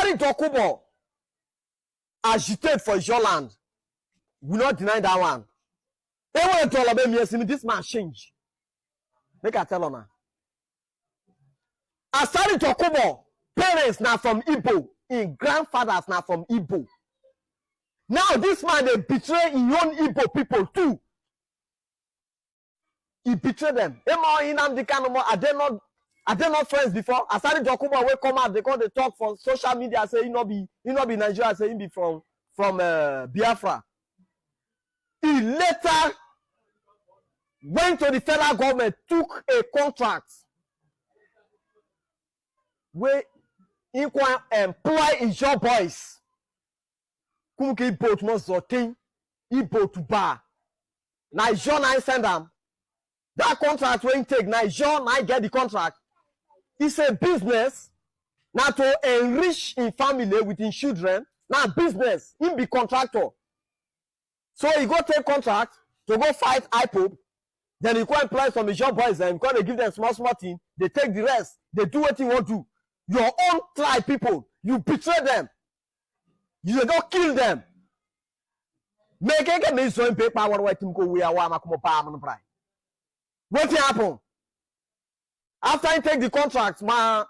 Asari Dokubo agitate for your land. We not deny that one. They want to all about me. This man change. Make I tell on her. Asari Dokubo parents now from Igbo, in grandfathers now from Igbo. Now this man they betray his own Igbo people too. He betrayed them. Are they not friends before? Asari Dokubo will come out. They talk for social media. Say he not be Nigeria. Say he be from Biafra. He later went to the federal government, took a contract where he can employ Ijaw boys. Kumke Ibo to Mozotin, Ibo to Bar. Now Ijaw now send them. That contract when take now Ijaw now get the contract. It's a business now to enrich in family with his children. Now business, he be contractor. So he go take contract to go fight IPOP. Then he go employ some Ijaw boys and because they give them small thing, they take the rest. They do what you want to do. Your own tribe people, you betray them. You don't kill them. Make a me so in paper what him go we are what happen? After he take the contract, my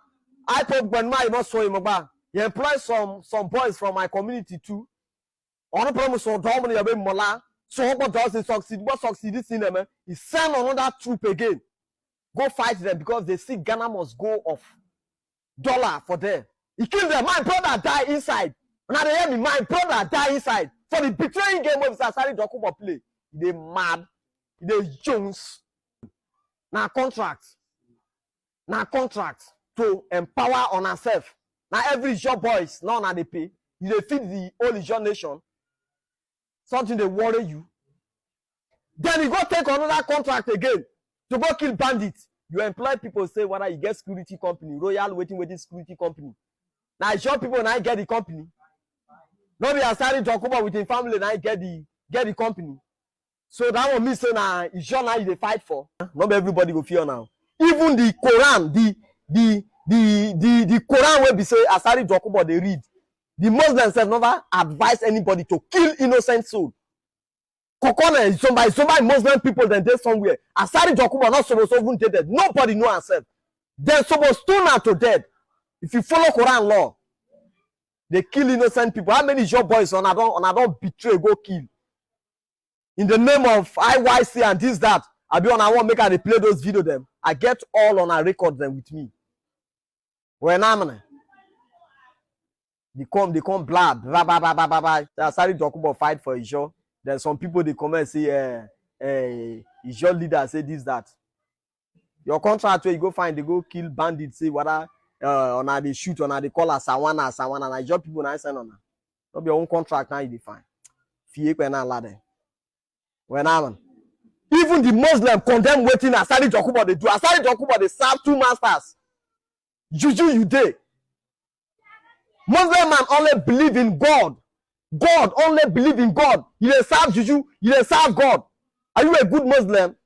IPOP when my not so him about. He employ some boys from my community too. On a promise so dominant about Mola. So what does succeed? What succeeds in them? He send another troop again. Go fight them because they see Ghana must go off. $1 for them. He killed them. My brother died inside. Now they hear me. My brother died inside. For the betraying game of Asari Dokubo play. They mad. They Jones. Now contract to empower on ourselves. Now every job boys, now they pay. You feed the whole Ijaw nation. Something they worry you. Then you go take another contract again to go kill bandits. You employ people say whether you get security company, royal waiting security company. Now Ijaw people now get the company. Not be Asari Dokubo with his family now get the company. So that one means now Ijaw now they fight for. Not everybody go fear now. Even the Quran, the Quran will be say Asari Dokubo they read. The Muslims have never advised anybody to kill innocent soul. Kokona is somebody Muslim people then they somewhere. Asari Dokubo not supposed to even dead. Nobody know herself. They're supposed to now to dead. If you follow Quran law, they kill innocent people. How many job boys on I don't betray go kill? In the name of IYC and this that. I be on I want make I play those video them. I get all on a record them with me. When I'm they come blood. Asari Dokubo fight for Ijaw. Then some people they come and say Ijaw leader say this that. Your contract where you go find they go kill bandits say whether on they shoot on they call Sawana and Ijaw people now send on. Not be your own contract now you define. Fie kwena lade. When I'm even the Muslim condemn waiting Asari Dokubo they do. Asari Dokubo they serve 2 masters. Juju you dey. Muslim man only believe in God. God only believe in God. You dey serve Juju. You dey serve God. Are you a good Muslim?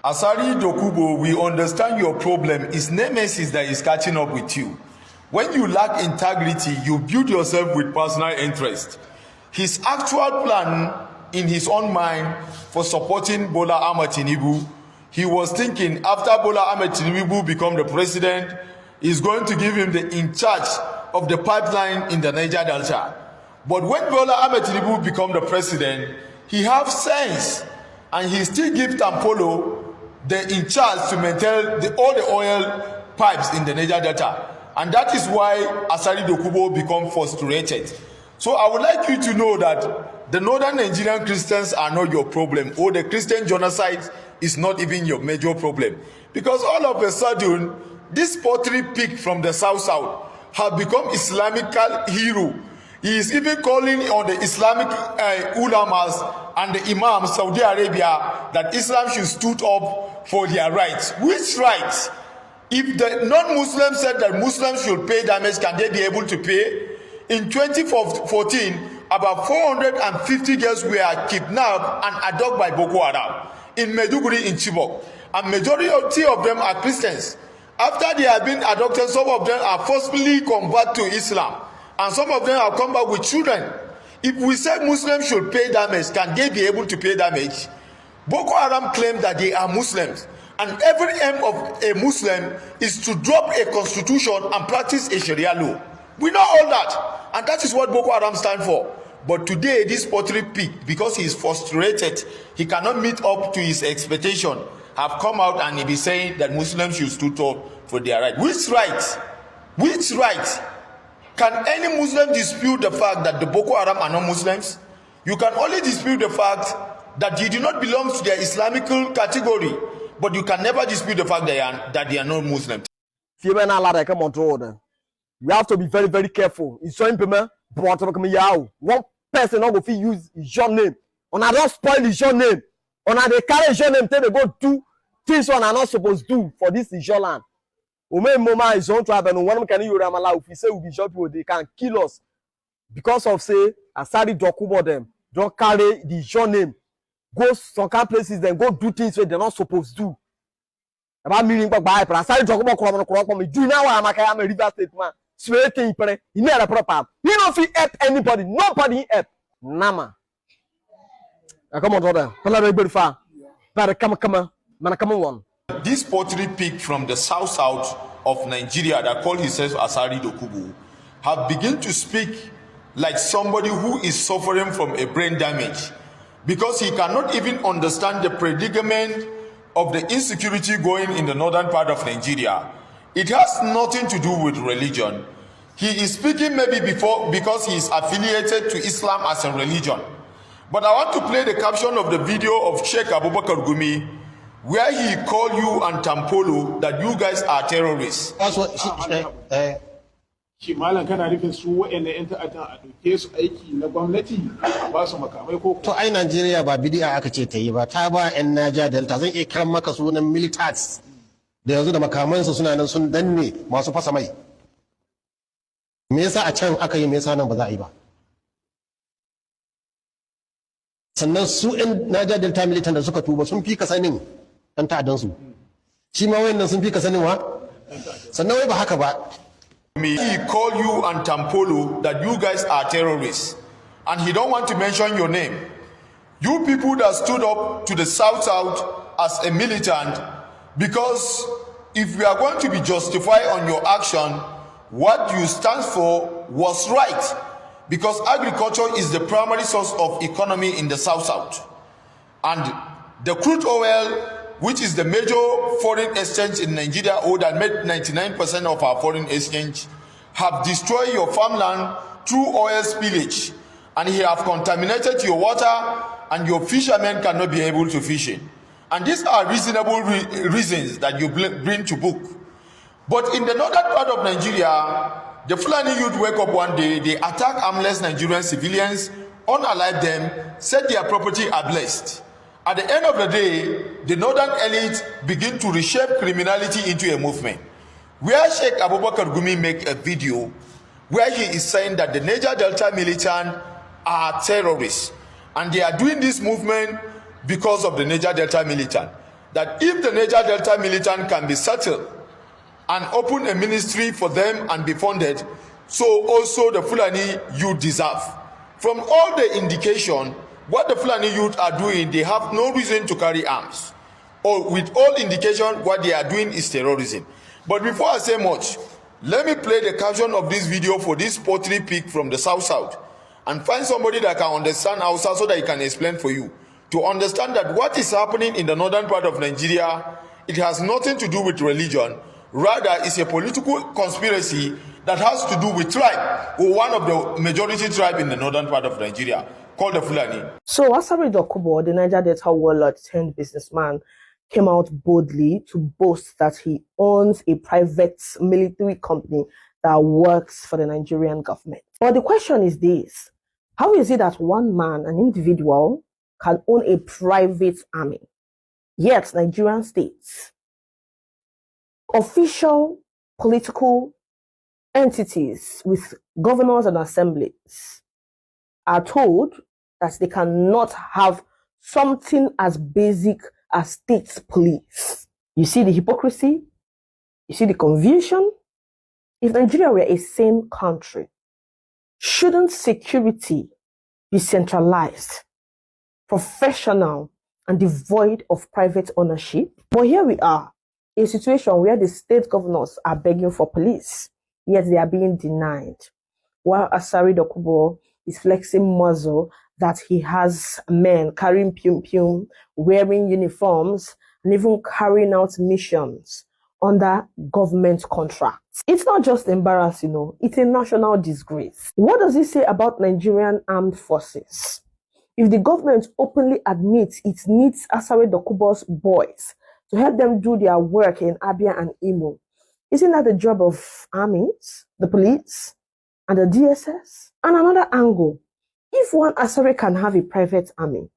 Asari Dokubo, we understand your problem. It's Nemesis that is catching up with you. When you lack integrity, you build yourself with personal interest. His actual plan in his own mind for supporting Bola Ahmed Tinubu, he was thinking after Bola Ahmed Tinubu become the president, he's going to give him the in charge of the pipeline in the Niger Delta. But when Bola Ahmed Tinubu become the president, he have sense and he still give Tampolo the in charge to maintain all the oil pipes in the Niger Delta. And that is why Asari Dokubo become frustrated. So I would like you to know that the northern Nigerian Christians are not your problem, or the Christian genocide is not even your major problem. Because all of a sudden, this pottery pig from the south have become Islamic hero. He is even calling on the Islamic ulamas and the imams Saudi Arabia that Islam should stood up for their rights. Which rights? If the non-Muslims said that Muslims should pay damage, can they be able to pay? In 2014, about 450 girls were kidnapped and adopted by Boko Haram in Maiduguri in Chibok. And majority of them are Christians. After they have been adopted, some of them are forcibly converted to Islam. and some of them have come back with children. If we say Muslims should pay damage, can they be able to pay damage? Boko Haram claim that they are Muslims, and every aim of a Muslim is to drop a constitution and practice a Sharia law. We know all that, and that is what Boko Haram stand for. But today, this pottery pig, because he is frustrated, he cannot meet up to his expectation, have come out and he be saying that Muslims should stand up for their right. Which right? Which right? Can any Muslim dispute the fact that the Boko Haram are not Muslims? You can only dispute the fact that you do not belong to their Islamical category, but you can never dispute the fact that they are not Muslims. We have to be very, very careful. It's so important. One person not go fit use your name. On a don't spoil your name. On a they carry your name till they go do things one are not supposed to do for this Ijaw land. Moment is on tribe and one can you ramala if we say we be sure people they can kill us because of say Asari Dokubo them don't carry the Ijaw name. Go some kind places then go do things where they're not supposed to do. About meaning but by Asari Dokubo come me do now I'm a river state man. Sweating pere, he never proper. He don't feel help anybody. Nobody help. Nama. Come on, brother. Come far. But come on. This pottery pig from the south of Nigeria that called himself Asari Dokubo have begun to speak like somebody who is suffering from a brain damage because he cannot even understand the predicament of the insecurity going in the northern part of Nigeria. It has nothing to do with religion. He is speaking maybe because he is affiliated to Islam as a religion. But I want to play the caption of the video of Sheikh Abubakar Gumi where he called you and Tampolo that you guys are terrorists. That's what shi malam kana nufin su waɗanda ƴan ta'addan a ɗauke su aiki na gwamnati ba su makamai ko to ai Najeriya ba bid'a aka ce ta yi ba ta ba ƴan Naja Delta zan iya kiran maka sunan militants da yanzu da makamansu suna nan sun danne masu fasa mai me yasa a can aka yi me yasa nan ba za a yi ba sannan su ƴan Naja Delta militant da suka tuba sun fi ka sanin ɗan ta'addan su shi ma wayannan sun fi ka sanin wa sannan wai ba haka ba. He called you and Tampolo that you guys are terrorists and he don't want to mention your name. You people that stood up to the South as a militant, because if we are going to be justified on your action, what you stand for was right, because agriculture is the primary source of economy in the South, and the crude oil, which is the major foreign exchange in Nigeria, or that made 99% of our foreign exchange, have destroyed your farmland through oil spillage, and he have contaminated your water, and your fishermen cannot be able to fish it. And these are reasonable reasons that you bring to book. But in the northern part of Nigeria, the Fulani youth wake up one day, they attack harmless Nigerian civilians, unalive them, said their property ablaze. At the end of the day, the northern elite begin to reshape criminality into a movement. Where Sheikh Abubakar Gumi make a video where he is saying that the Niger Delta militant are terrorists. And they are doing this movement because of the Niger Delta militant. That if the Niger Delta militant can be settled and open a ministry for them and be funded, so also the Fulani youth deserve. From all the indication, what the Fulani youth are doing, they have no reason to carry arms. Or with all indication, what they are doing is terrorism. But before I say much, let me play the caption of this video for this pottery pig from the South, and find somebody that can understand Hausa so that he can explain for you. To understand that what is happening in the northern part of Nigeria, it has nothing to do with religion. Rather, it's a political conspiracy that has to do with tribe, or one of the majority tribe in the northern part of Nigeria, called the Fulani. So Asari Dokubo, the Niger Delta warlord turned businessman, came out boldly to boast that he owns a private military company that works for the Nigerian government. But the question is this: how is it that one man, an individual, can own a private army, yet Nigerian states, official political entities with governors and assemblies are told that they cannot have something as basic as state police? You see the hypocrisy? You see the confusion? If Nigeria were a sane country, Shouldn't security be centralized, professional, and devoid of private ownership? But here we are, a situation where the state governors are begging for police, yet they are being denied. While Asari Dokubo is flexing muscle that he has men carrying pum, wearing uniforms, and even carrying out missions under government contracts. It's not just embarrassing, it's a national disgrace. What does it say about Nigerian armed forces? If the government openly admits it needs Asari Dokubo's boys to help them do their work in Abia and Imo, isn't that the job of armies, the police, and the DSS? And another angle, if one Asari can have a private army,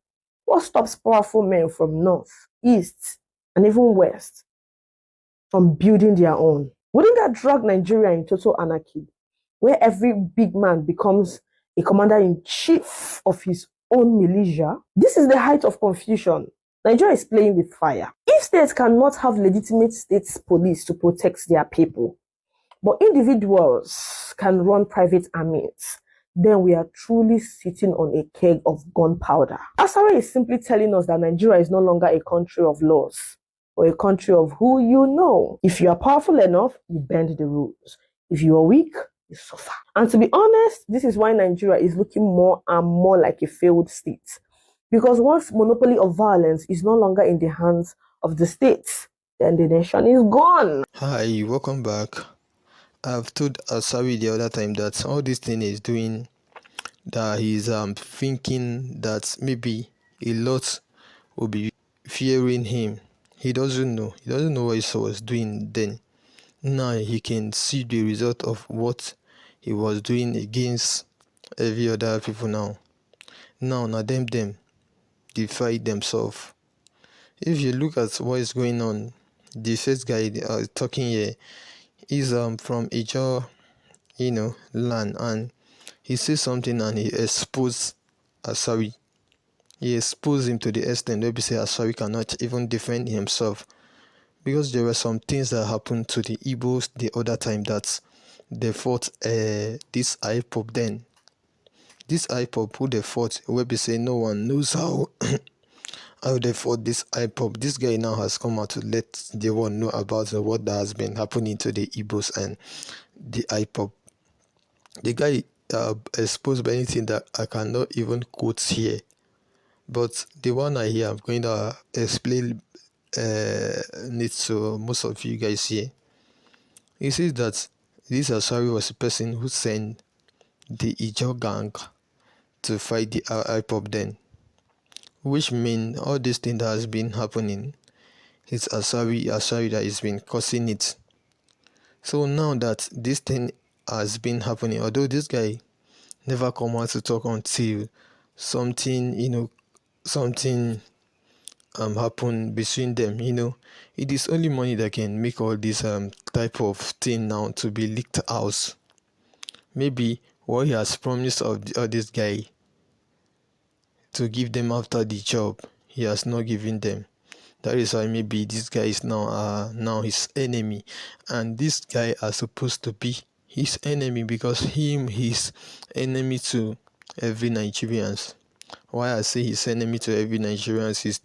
what stops powerful men from north, east, and even west from building their own? Wouldn't that drag Nigeria in total anarchy, where every big man becomes a commander-in-chief of his own militia? This is the height of confusion. Nigeria is playing with fire. If states cannot have legitimate state police to protect their people, but individuals can run private armies, then we are truly sitting on a keg of gunpowder. Asari is simply telling us that Nigeria is no longer a country of laws, or a country of who you know. If you are powerful enough, you bend the rules. If you are weak, you suffer. And to be honest, this is why Nigeria is looking more and more like a failed state. Because once monopoly of violence is no longer in the hands of the states, then the nation is gone. Hi, welcome back. I've told Asari the other time that all this thing is doing, that he's thinking that maybe a lot will be fearing him. He doesn't know. He doesn't know what he was doing then. Now he can see the result of what he was doing against every other people now. Now them divide themselves. If you look at what is going on, the first guy talking here is from Ijaw, land, and he says something and he exposed Asari. He exposed him to the extent where we say Asari cannot even defend himself, because there were some things that happened to the Igbos the other time that they fought this IPOP then. This IPOP who they fought, where we say no one knows how how they fought this IPOP. This guy now has come out to let the world know about what that has been happening to the Igbos and the IPOP. The guy exposed by anything that I cannot even quote here, but the one I hear, I'm going to explain it to most of you guys here. He says that this Asari was a person who sent the Ijaw gang to fight the IPOP then, which means all this thing that has been happening, it's Asari that has been causing it. So now that this thing has been happening, although this guy never come out to talk until something happen between them. It is only money that can make all this type of thing now to be leaked out. Maybe what he has promised of this guy to give them after the job, he has not given them. That is why maybe this guy is now his enemy, and this guy are supposed to be his enemy, because he's enemy to every Nigerians. Why I say he's enemy to every Nigerians is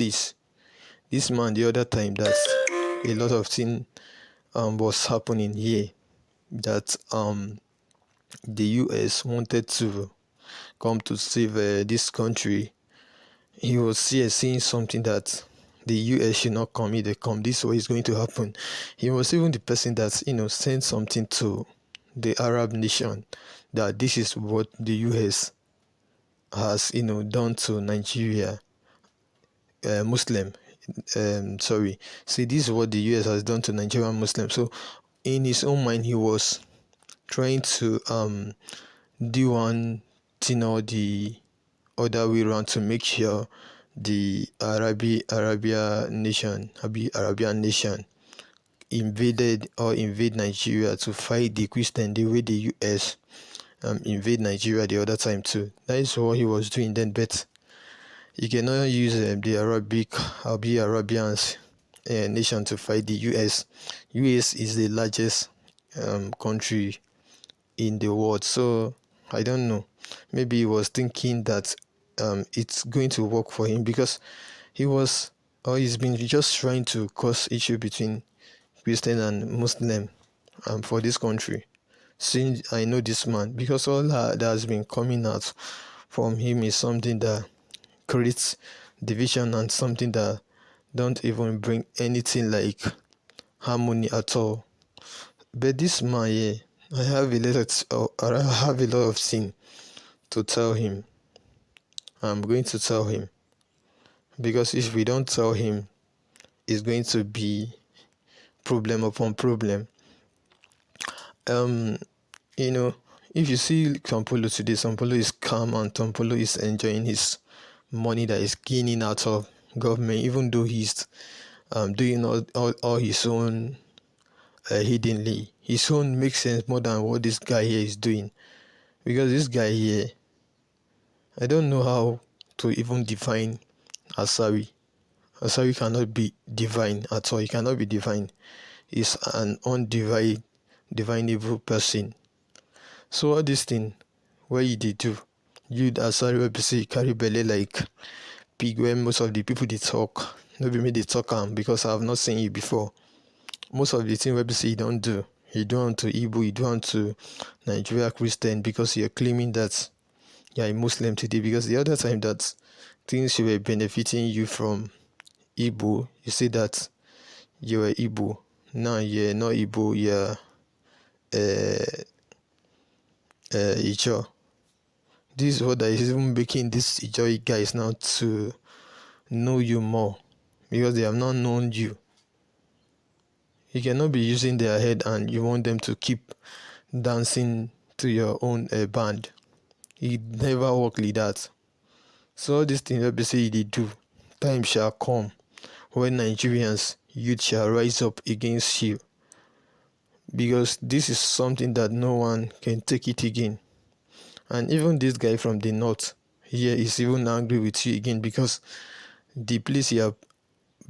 this man the other time that a lot of thing was happening here, that the US wanted to come to save this country. He was here seeing something that the US should not come. If they come, this way is going to happen. He was even the person that sent something to the Arab nation, that this is what the US has done to Nigeria, Muslim. See, this is what the US has done to Nigerian Muslims. So in his own mind, he was trying to do one thing or the other way around to make sure the Arabian nation invade Nigeria to fight the Christian the way the US invade Nigeria the other time too. That is what he was doing then, but you cannot use the Arabians nation to fight the US. US is the largest country in the world, so I don't know. Maybe he was thinking that it's going to work for him because he's been just trying to cause issue between Christian and Muslim for this country. Since I know this man, because all that has been coming out from him is something that creates division and something that don't even bring anything like harmony at all. But this man, yeah, I have a lot of thing to tell him. I'm going to tell him because if we don't tell him, it's going to be problem upon problem. You know, if you see Tompolo today, Tompolo is calm and Tompolo is enjoying his money that is gaining out of government, even though he's doing all his own hiddenly. His own makes sense more than what this guy here is doing. Because this guy here, I don't know how to even define Asari. Asari cannot be divine at all. He cannot be divine. He's an divinable person. So all this thing, what you did do, you Asari will say carry belly like pig where most of the people they talk. Nobody made they talk because I have not seen you before. Most of the thing we say you don't do. You do unto Igbo, you do unto Nigeria Christian because you're claiming that you're a Muslim today. Because the other time that things were benefiting you from Igbo, you say that you were Igbo. Now you're not Igbo, you're Ijaw. This is what is even making these Ijaw guys now to know you more because they have not known you. You cannot be using their head and you want them to keep dancing to your own band. It never work like that. So all these things that say they do, time shall come when Nigerians youth shall rise up against you. Because this is something that no one can take it again. And even this guy from the north here is even angry with you again because the place you have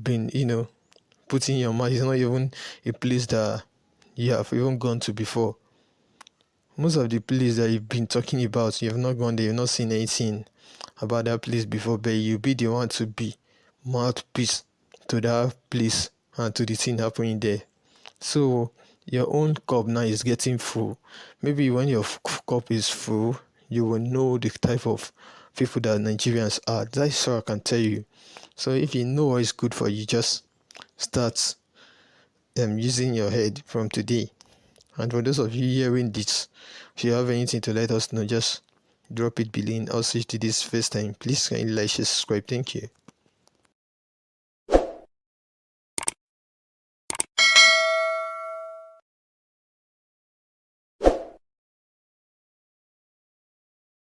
been, putting your mouth is not even a place that you have even gone to before. Most of the places that you've been talking about, you have not gone there, you've not seen anything about that place before, but you'll be the one to be mouthpiece to that place and to the thing happening there. So your own cup now is getting full. Maybe when your cup is full, you will know the type of people that Nigerians are. That's all I can tell you. So if you know what is good for you, just start using your head from today. And for those of you hearing this, if you have anything to let us know, just drop it below. Also, to this first time, please kindly like, share, subscribe. Thank you.